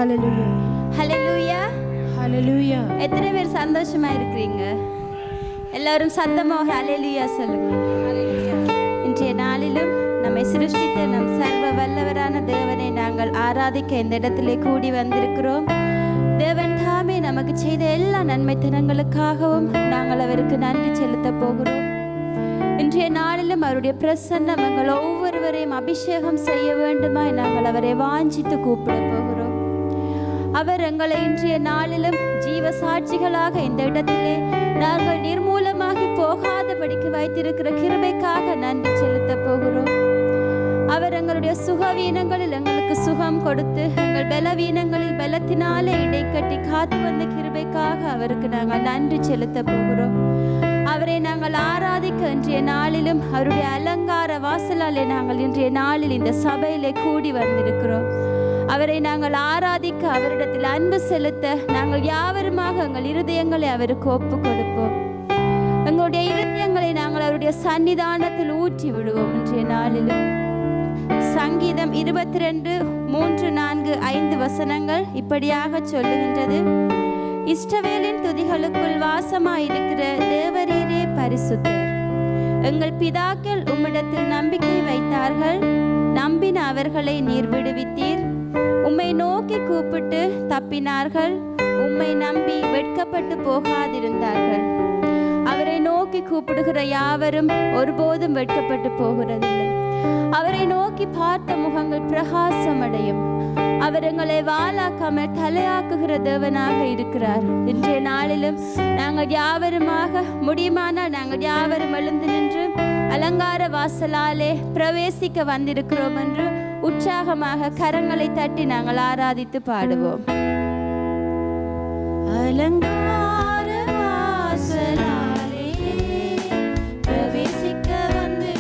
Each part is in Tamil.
ஹalleluya ஹalleluya ஹalleluya. எத்தனை பேர் சந்தோஷமா இருக்கிறீங்க? எல்லாரும் சத்தமாக ஹalleluya சொல்லுங்க. இன்றைய நாளிலும் நம்மை சிருஷ்டித்த நம் சர்வ வல்லவரான தேவனை நாங்கள் ஆராதிக்க இந்த இடத்திலே கூடி வந்திருக்கிறோம். தேவன் தாமே நமக்கு செய்த எல்லா நன்மைத்தனங்களுக்காகவும் நாங்கள் அவருக்கு நன்றி செலுத்த போகிறோம். இன்றைய நாளிலும் அவருடைய பிரசன்னம் எங்கள் ஒவ்வொருவரையும் அபிஷேகம் செய்ய வேண்டுமாய் நாங்கள் அவரை வாஞ்சித்து கூப்பிட போகிறோம். அவர் எங்களை இன்றைய நாளிலும் ஜீவ சாட்சிகளாக இந்த இடத்திலே நாங்கள் நிர்மூலமாகி போகாதபடிக்கு வைத்திருக்கிற கிருபைக்காக நன்றி செலுத்த போகிறோம். அவர் எங்களுடைய சுகவீனங்களில் எங்களுக்கு சுகம் கொடுத்து எங்கள் பலவீனங்களில் பலத்தினாலே இடைக்கட்டி காத்து வந்த கிருபைக்காக அவருக்கு நாங்கள் நன்றி செலுத்த போகிறோம். அவரை நாங்கள் ஆராதிக்க இன்றைய நாளிலும் அவருடைய அலங்கார வாசலாலே நாங்கள் இன்றைய நாளில் இந்த சபையிலே கூடி வந்திருக்கிறோம். அவரை நாங்கள் ஆராதிக்க அவரிடத்தில் அன்பு செலுத்த நாங்கள் யாவருமாக எங்கள் இருதயங்களை அவருக்கு ஒப்பு கொடுப்போம். எங்களுடைய இருதயங்களை நாங்கள் அவருடைய சன்னிதானத்தில் ஊற்றி விடுவோம். இன்றைய நாளிலும் சங்கீதம் 22:3-4-5 வசனங்கள் இப்படியாக சொல்லுகின்றது. இஸ்ரவேலின் துதிகளுக்குள் வாசமாயிருக்கிற தேவரீரே பரிசுத்தர். எங்கள் பிதாக்கள் உம்மிடத்தில் நம்பிக்கை வைத்தார்கள். நம்பின அவர்களை நீர் விடுவித்தீர். உம்மை நோக்கி கூப்பிட்டு தப்பினார்கள். உம்மை நம்பி வெட்கப்பட்டு போகாதிருந்தார்கள். அவரை நோக்கி கூப்பிடுகிற யாவரும் ஒருபோதும் வெட்கப்பட்டு போகிறதில்லை. அவரை நோக்கி பார்த்த முகங்கள் பிரகாசமடையும். அவர் எங்களை வாளாக்காமல் தலையாக்குகிற தேவனாக இருக்கிறார். இன்றைய நாளிலும் நாங்கள் யாவருமாக முடியுமானால் நாங்கள் யாவரும் எழுந்து நின்று அலங்கார வாசலாலே பிரவேசிக்க வந்திருக்கிறோம் என்று உற்சாகமாக கரங்களை தட்டி நாங்கள் ஆராதித்து பாடுவோம். அலங்கார வாசலாலே பிரவேசிக்க வந்து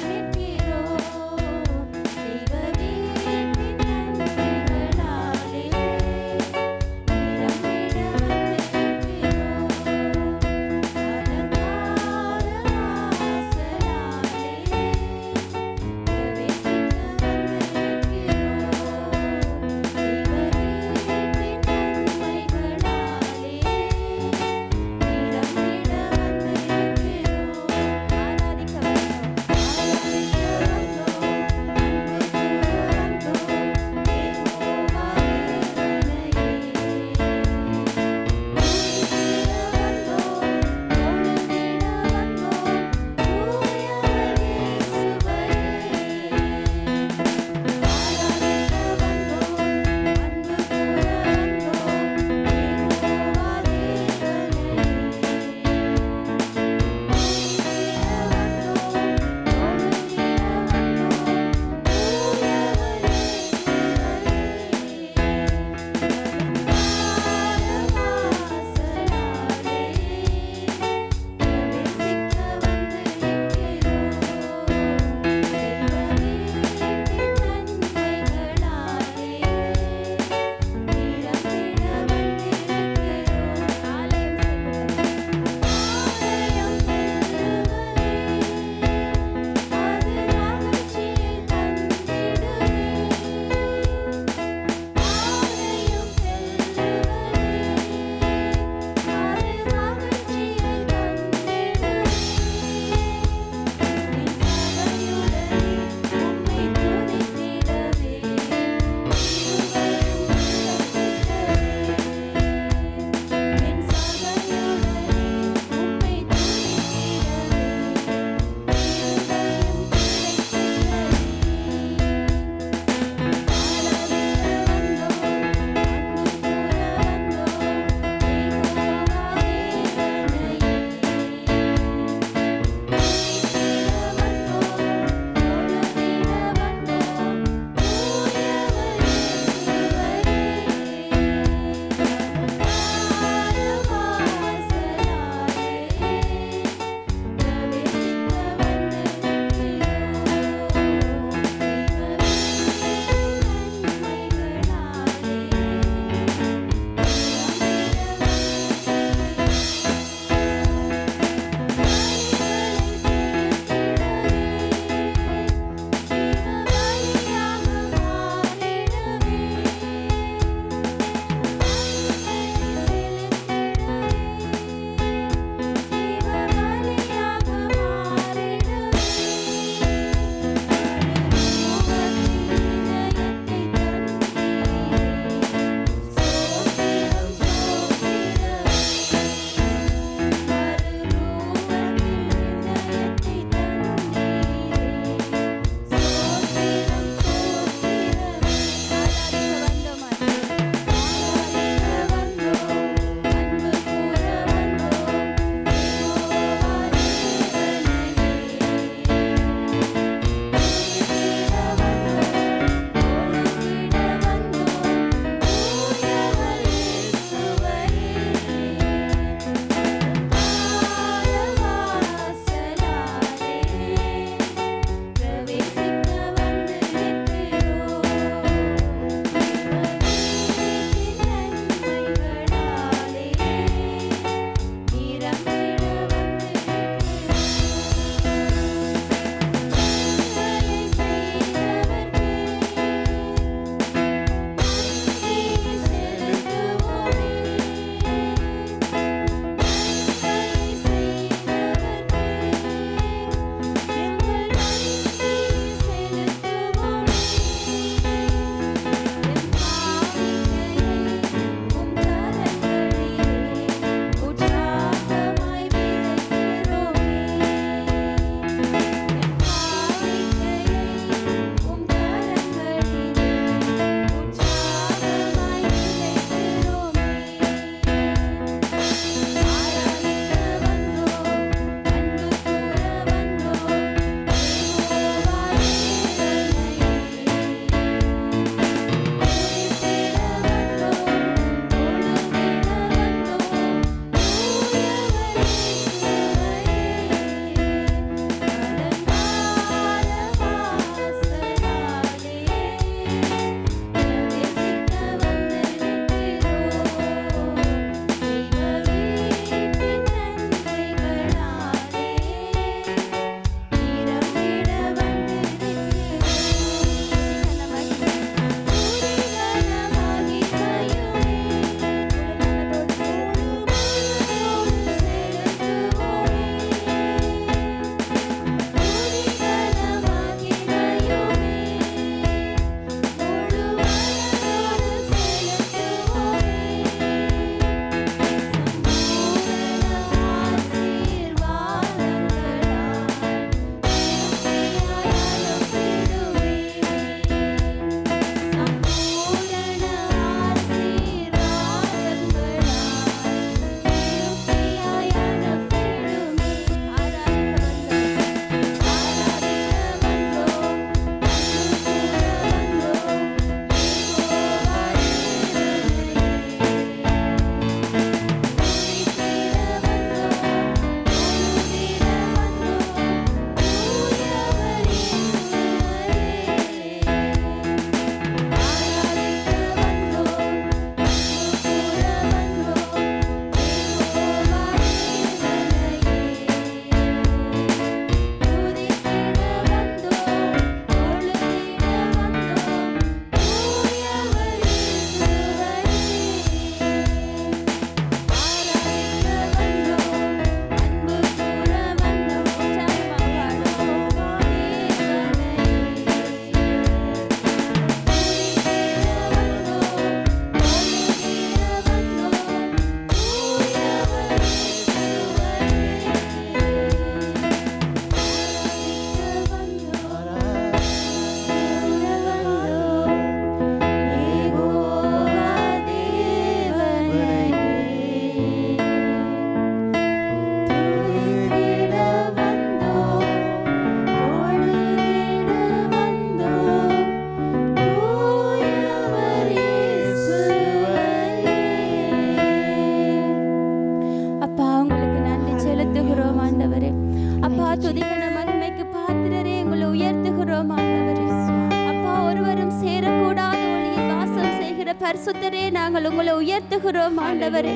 பரிசுத்தரே, நாங்கள் உங்களை உயர்த்துகிறோம் ஆண்டவரே.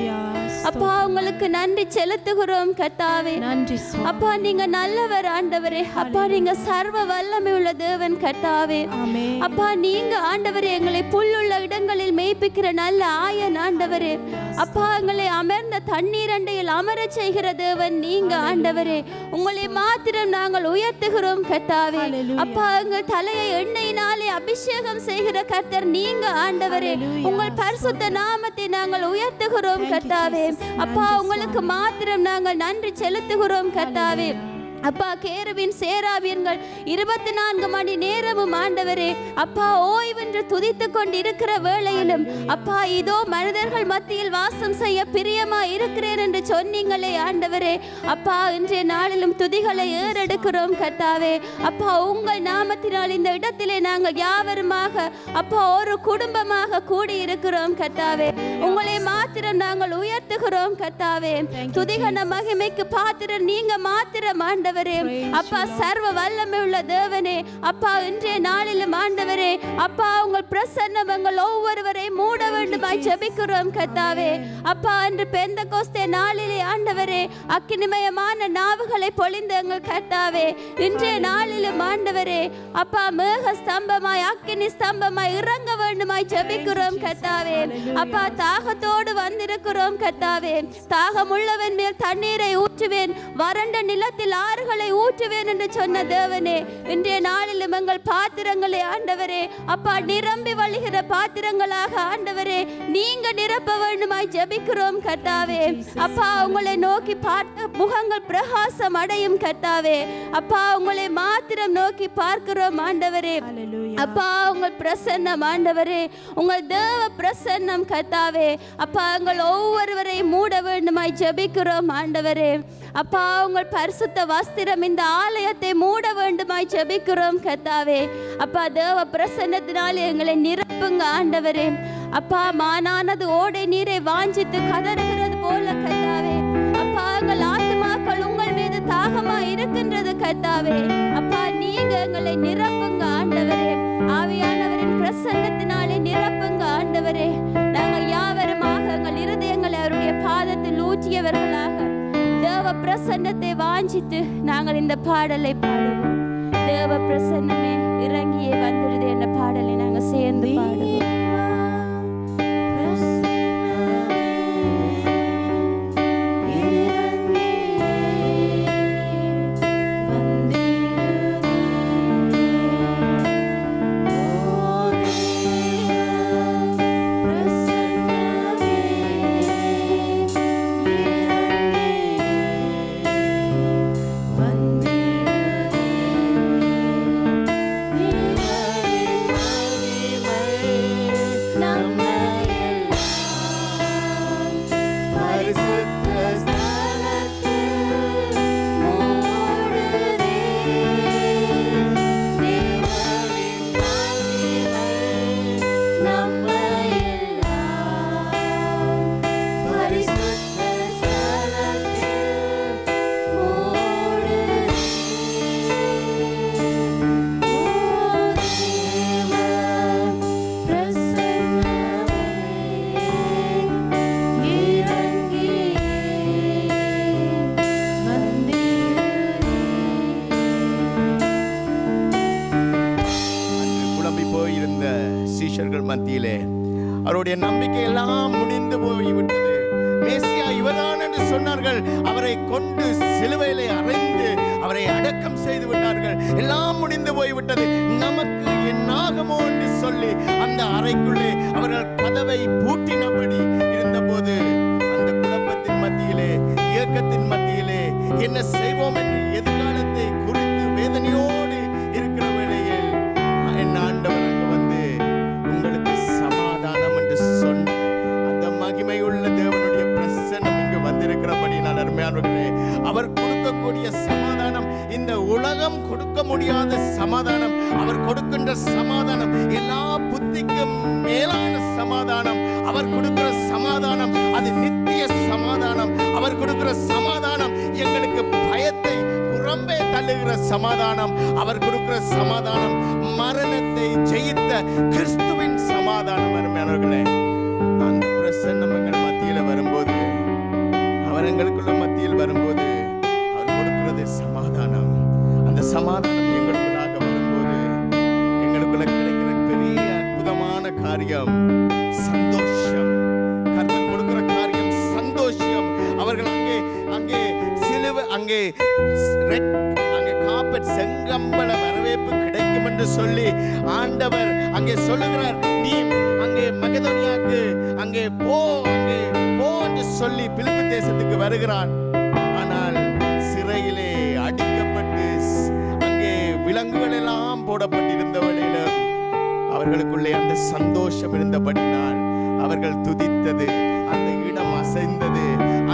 அப்பா, உங்களுக்கு நன்றி செலுத்துகிறோம் கர்த்தாவே. அப்பா, நீங்க நல்லவர் ஆண்டவரே. அப்பா, நீங்க சர்வ வல்லமை உள்ள தேவன் கர்த்தாவே. அப்பா, நீங்க ஆண்டவரே எங்களை புல்லுள்ள இடங்களில் மேய்ப்பிக்கிற நல்ல ஆயன் ஆண்டவரே. அப்பா, எங்களை அமர்ந்த தண்ணீர் அண்டையில் அமர செய்கிற தேவன் நீங்க ஆண்டவரே. உங்களை மாத்திரம் நாங்கள் உயர்த்துகிறோம் கர்த்தாவே. அப்பா, எங்கள் தலையை எண்ணெயினாலே அபிஷேகம் செய்கிற கர்த்தர் நீங்க ஆண்டவரே. உங்கள் பரிசுத்த நாமத்தை நாங்கள் உயர்த்துகிறோம் கர்த்தாவே. அப்பா, உங்களுக்கு மாத்திரம் நாங்கள் நன்றி செலுத்துகிறோம் கர்த்தாவே. அப்பா, கேருவின் சேராவியர்கள் 24 மணி நேரமும் ஆண்டவரே அப்பா ஓய்வென்று துதித்து கொண்டிருக்கிற வேளையிலும் அப்பா, இதோ மனிதர்கள் மத்தியில் வாசம் செய்ய பிரியமா இருக்கிறேன் என்று சொன்னீங்களே ஆண்டவரே. அப்பா, இன்றைய நாளிலும் துதிகளை ஏறெடுக்கிறோம் கர்த்தாவே. அப்பா, உங்கள் நாமத்தினால் இந்த இடத்திலே நாங்கள் யாவருமாக அப்பா ஒரு குடும்பமாக கூடி இருக்கிறோம் கர்த்தாவே. உங்களை மாத்திரம் நாங்கள் உயர்த்துகிறோம் கர்த்தாவே. துதிகன மகிமைக்கு பாத்திரம் நீங்க மாத்திரம் ஆண்டவரே. அப்பா, சர்வ வல்லமை உள்ள தேவனே, அப்பா இன்றைய நாளிலும் ஆண்டவரே அப்பா உங்கள் பிரசன்னம் எங்கள் ஒவ்வொருவரை மூட வேண்டுமாய் ஜெபிக்கிறோம் கர்த்தாவே. அப்பா, அன்று பெந்தெகோஸ்தே நாளிலே ஆண்டவரே அக்கினிமயமான நாவுகளை பொழிந்த எங்கள் கர்த்தாவே, இன்றைய நாளிலும் ஆண்டவரே அப்பா மேக ஸ்தம்பமாய் அக்கினி ஸ்தம்பமாய் இறங்க வேண்டுமாய் ஜெபிக்கிறோம் கர்த்தாவே. அப்பா, தாகத்தோடு வந்திருக்கிறோம் கர்த்தாவே. தாகம் உள்ளவன் மேல் தண்ணீரை ஊற்றுவேன், வறண்ட நிலத்தில் ஆறுகளை ஊற்றுவேன் என்று சொன்ன தேவனே, இன்றைய நாளிலும் எங்கள் பாத்திரங்களை ஆண்டவரே அப்பா நிரம்பி வழிகிற பாத்திரங்களாக ஆண்டவரே நீங்க நிரப்ப வேண்டுமாய் ஜெபிக்கிறோம் கர்த்தாவே. அப்பா, உங்களை நோக்கி பார்த்த முகங்கள் பிரகாசம் அடையும் கர்த்தாவே. அப்பா, உங்களை மாத்திரம் நோக்கி பார்க்கிறோம் ஆண்டவரே. அப்பா, உங்கள் பிரசன்னம் ஆண்டவரே, உங்கள் தேவ பிரசன்னம் கர்த்தாவே. அப்பா, எங்கள் ஒவ்வொருவரையும் மூட வேண்டுமாய் ஜெபிக்கிறோம் ஆண்டவரே. அப்பா, உங்கள் பரிசுத்த வஸ்திரம் இந்த ஆலயத்தை மூட வேண்டுமாய் ஜெபிக்கிறோம் கர்த்தாவே. அப்பா, தேவ பிரசன்னத்தினால் எங்களை நிரப்புங்க ஆண்டவரே. அப்பா, மானானது ஓடை நீரை வாஞ்சித்து கதறுகிறது போல கர்த்தாவே. அப்பா, எங்கள் ஆத்துமாக்கள் உங்கள் மீது தாகமா இருக்கின்றது கர்த்தாவே. அப்பா, நீங்க எங்களை நிரப்புங்க ஆண்டவரே. ஆவியானவரின் பிரசன்னத்தினாலே நிரப்புங்க ஆண்டவரே. நாங்கள் யாவருமாக எங்கள் இருதயங்களை அவருடைய பாதத்தில் ஊற்றியவர்களாக தேவ பிரசன்னத்தை வாஞ்சித்து நாங்கள் இந்த பாடலை பாடுவோம். தேவ பிரசன்னமே இறங்கியே வந்துடுது என்ற பாடலை நாங்கள் சேர்ந்து பாடுவோம். மத்தியிலே அவருடைய நம்பிக்கை எல்லாம் முடிந்து போய்விட்டது. மேசியா இவர்தான் என்று சொன்னார்கள். அவரை கொண்டு சிலுவையிலே அறைந்து அவரை அடக்கம் செய்து விட்டார்கள். எல்லாம் முடிந்து போய்விட்டது, நமக்கு என்னாகுமோ என்று சொல்லி அந்த அறைக்குள்ளே அவர்கள் கதவை பூட்டினபடி இருந்தபோது அந்த குழப்பத்தின் மத்தியிலே இயக்கத்தின் மத்தியிலே என்ன செய்வோம் என்று எதிர்காலத்தை குறித்து வேதனையோடு இருக்கிற வேளையில் என் ஆண்டவர் அங்கு வந்து உங்களுக்கு சமாதானம் என்று சொன்ன அந்த மகிமையுள்ள தேவனுடைய பிரசன்னம் இங்கு வந்திருக்கிறபடி நான் அருமையானவர்களே, அவர் கொடுக்கக்கூடிய சமாதானம் இந்த உலகம் கொடுக்க முடியாத சமாதானம். அவர் கொடுக்கின்ற சமாதானம் எல்லா புத்திக்கும் மேலான சமாதானம். அவர் கொடுக்கிற சமாதானம் அது நித்திய சமாதானம். அவர் கொடுக்கிற சமாதானம் எங்களுக்கு பயத்தை புறம்பே தள்ளுகிற சமாதானம். அவர் கொடுக்கிற சமாதானம் மரணத்தை ஜெயித்த கிறிஸ்துவின் சமாதானம். அருமையானவர்களே, எங்களுக்குள்ள மத்தியில் வரும்போது அவர் கொடுக்கிறது சமாதானம். அந்த சமாதானம் எங்களுக்குள்ளாக வரும்போது எங்களுக்குள்ள கிடைக்கிற பெரிய அற்புதமான காரியம் சந்தோஷம். கர்த்தர் கொடுக்கிற காரியம் சந்தோஷம். அவர்கள் அங்கே சிலுவை, அங்கே காப்பட், செங்கம்பள வரவேற்பு கிடைக்கும் என்று சொல்லி ஆண்டவர் அங்கே சொல்லுகிறார், நீ அங்கே மக்கெதோனியாவுக்கு அங்கே போ என்று சொல்லி பிலிப்பி தேசத்துக்கு வருகிறான். ஆனால் சிறையிலே அடிக்கப்பட்டு அங்கே விலங்குகள் எல்லாம் போடப்பட்டிருந்த வழியில அவர்களுக்குள்ளே அந்த சந்தோஷம் இருந்தபடினால் அவர்கள் துதித்தது, அந்த இடம் அசைந்தது,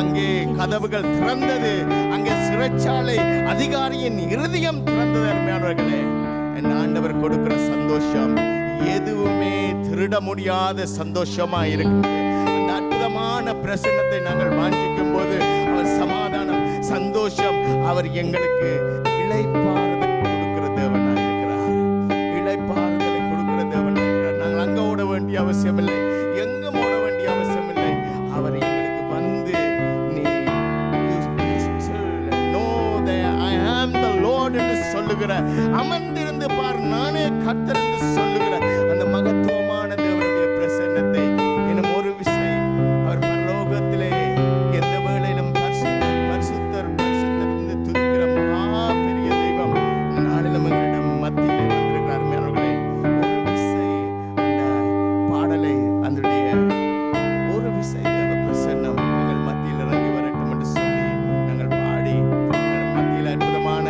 அங்கே கதவுகள் திறந்தது, அங்கே சிறைச்சாலை அதிகாரியின் இருதயம் திறந்தது. அருமையானவர்களே, என் ஆண்டவர் கொடுக்கிற சந்தோஷம் எதுவுமே திருட முடியாத சந்தோஷமா இருக்குது. அந்த அற்புதமான பிரசன்னத்தை நாங்கள் வாஞ்சிக்கும் போது அவர் சமாதானம், சந்தோஷம், அவர் எங்களுக்கு இளைப்பாறுதல் கொடுக்கிற தேவனாக இருக்கிறார். இளைப்பாறுதலை கொடுக்கிற தேவனாக இருக்கிறார். நாங்கள் அங்க ஓட வேண்டிய அவசியம் இல்லை, எங்கும் ஓட வேண்டிய அவசியம் இல்லை. அவர் எங்களுக்கு வந்து என்று சொல்லுகிற, அமர்ந்திருந்து பார் நானே கர்த்தர் என்று சொல்லுகிற அந்த மகத்துவமான தேவனுடைய பிரசன்னத்தை இன்னும் ஒரு விசை அவர் பரலோகத்திலே எந்த வேளையிலும் பரிசுத்தர் என்று துதிக்கிற மகா பெரிய தெய்வம் நாளிலும் எங்களிடம் மத்தியில் வந்திருக்கிறார். மேலவர்களே, ஒரு விசை அந்த பாடலை, அதனுடைய ஒரு விசை தேவ பிரசன்னம் எங்கள் மத்தியில் இறங்கி வரட்டும் என்று சொல்லி நாங்கள் பாடி மத்தியில் அற்புதமான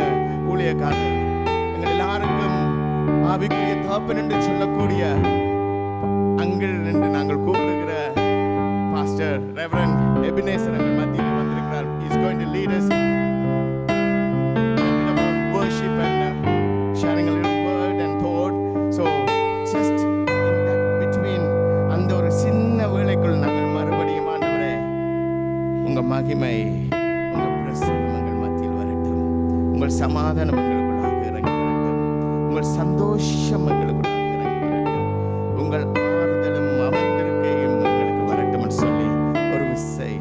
ஊழியக்காரர், எங்கள் எல்லாருக்கும் ஆவிக்குரிய தகப்பன் என்று சொல்லக்கூடிய அங்கிள் என்று நாங்கள் கூப்பிடுகிற பாஸ்டர் ரெவரண்ட் எபினேசர் எங்கள் மத்தியில் வந்திருக்கிறார். He is going to lead us in a bit of a worship and sharing a little word and thought. So just in that between, அந்த ஒரு சின்ன வேளைக்குள் நாங்கள் மறுபடியும் ஆண்டவரே உங்க மகிமை, உங்க பிரசன்னம் எங்கள் மத்தியில் வரட்டும், உங்கள் சமாதானம் எங்களுக்குள்ளாக இறங்கி வரட்டும், உங்கள் சந்தோஷம் எங்களுக்குள்ளாக இறங்கி வரட்டும், உங்கள் ஆறுதலும் அமர்ந்திருக்கையும் எங்களுக்கு வரட்டும் என்று சொல்லி ஒரு விசை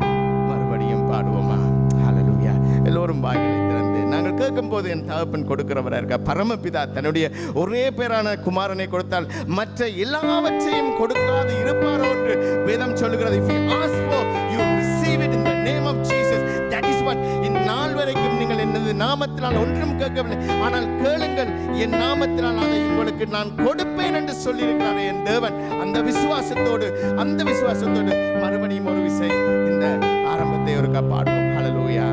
மறுபடியும் பாடுவோமா? ஹல்லேலூயா. எல்லோரும் வாய்களை திறந்து நாங்கள் கேட்கும் போது என் தகப்பன் கொடுக்கிறவராக இருக்க பரமபிதா தன்னுடைய ஒரே பேரான குமாரனை கொடுத்தால் மற்ற எல்லாவற்றையும் கொடுக்காது இருப்பாரோ என்று வேதம் சொல்லுகிறது. If you ask for, you receive it in the name of Jesus. That is what இந்நாள் வரைக்கும் நீங்கள் என்னது நாமத்தினால் ஒன்றும் கேட்கவில்லை, ஆனால் கேளுங்கள் என் நாமத்தினால் அதை உங்களுக்கு நான் கொடுப்பேன் என்று சொல்லியிருக்கிறார் என் தேவன். அந்த விசுவாசத்தோடு மறுபடியும் ஒரு விசை இந்த ஆரம்பத்தை ஒரு பாடுவோம். ஹல்லேலூயா.